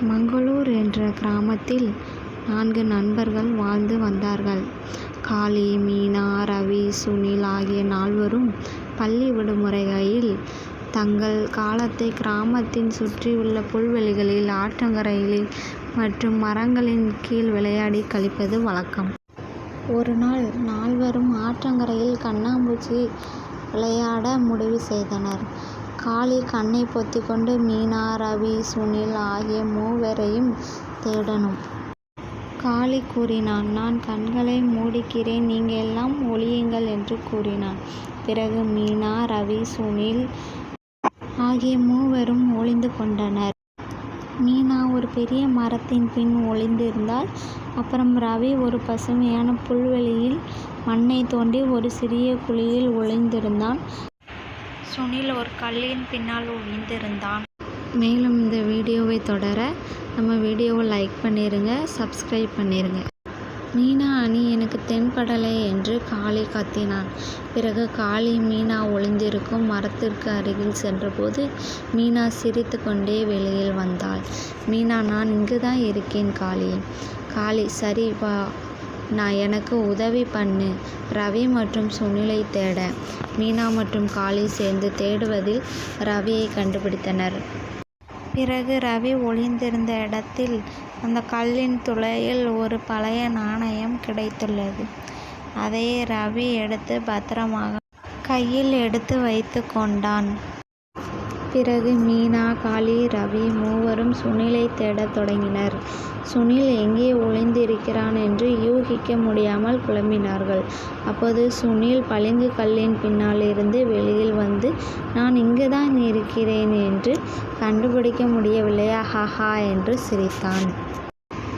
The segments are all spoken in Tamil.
மங்களூர் என்ற கிராமத்தில் 4 நண்பர்கள் வாழ்ந்து வந்தார்கள். காளி, மீனா, ரவி, சுனில் ஆகிய 4வரும் பள்ளி விடுமுறைகளில் தங்கள் காலத்தை கிராமத்தின் சுற்றியுள்ள புல்வெளிகளில், ஆற்றங்கரைகளில் மற்றும் மரங்களின் கீழ் விளையாடி கழிப்பது வழக்கம். ஒரு நாள் 4வரும் ஆற்றங்கரையில் கண்ணாமூச்சி விளையாட முடிவு செய்தனர். காளி கண்ணை பொத்திக்கொண்டு மீனா, ரவி, சுனில் ஆகிய 3வரையும் தேடணும். காளி கூறினான், நான் கண்களை மூடிக்கிறேன், நீங்கள் எல்லாம் ஒளியுங்கள் என்று கூறினான். பிறகு மீனா, ரவி, சுனில் ஆகிய 3வரும் ஒளிந்து கொண்டனர். மீனா ஒரு பெரிய மரத்தின் பின் ஒளிந்திருந்தாள். அப்புறம் ரவி ஒரு பசுமையான புல்வெளியில் மண்ணை தோண்டி ஒரு சிறிய குழியில் ஒளிந்திருந்தான். சுனில் ஒரு கல்லின் பின்னால் ஒளிந்திருந்தான். மேலும் இந்த வீடியோவை தொடர நம்ம வீடியோவை லைக் பண்ணிடுங்க, சப்ஸ்கிரைப் பண்ணிடுங்க. மீனா, நீ எனக்கு தென்படலை என்று காளி கத்தினான். பிறகு காளி மீனா ஒளிந்திருக்கும் மரத்திற்கு அருகில் சென்றபோது மீனா சிரித்து கொண்டே வெளியில் வந்தாள். மீனா, நான் இங்குதான் இருக்கேன் காளி. காளி, சரி வா, நான் எனக்கு உதவி பண்ணு, ரவி மற்றும் சுனிலை தேட. மீனா மற்றும் காளி சேர்ந்து தேடுவதில் ரவியை கண்டுபிடித்தனர். பிறகு ரவி ஒளிந்திருந்த இடத்தில் அந்த கல்லின் துளையில் ஒரு பழைய நாணயம் கிடைத்துள்ளது. அதை ரவி எடுத்து பத்திரமாக கையில் எடுத்து வைத்து கொண்டான். பிறகு மீனா, காளி, ரவி 3வரும் சுனிலை தேடத் தொடங்கினர். சுனில் எங்கே ஒளிந்திருக்கிறான் என்று யூகிக்க முடியாமல் குழம்பினார்கள். அப்போது சுனில் பளிங்கு கல்லின் பின்னால் இருந்து வெளியில் வந்து, நான் இங்குதான் இருக்கிறேன் என்று கண்டுபிடிக்க முடியவில்லையா, ஹஹா என்று சிரித்தான்.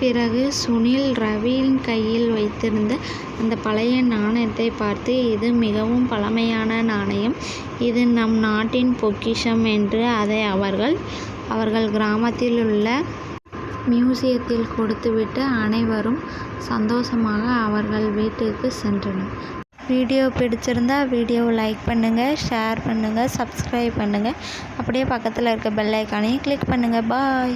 பிறகு சுனில் ரவியின் கையில் வைத்திருந்த அந்த பழைய நாணயத்தை பார்த்து, இது மிகவும் பழமையான நாணயம், இது நம் நாட்டின் பொக்கிஷம் என்று அதை அவர்கள் கிராமத்தில் உள்ள மியூசியத்தில் கொடுத்துவிட்டு அனைவரும் சந்தோஷமாக அவர்கள் வீட்டுக்கு சென்றனர். வீடியோ பிடிச்சிருந்தா வீடியோவை லைக் பண்ணுங்கள், ஷேர் பண்ணுங்கள், சப்ஸ்கிரைப் பண்ணுங்கள். அப்படியே பக்கத்தில் இருக்க பெல் ஐக்கானையும் கிளிக் பண்ணுங்கள். பாய்.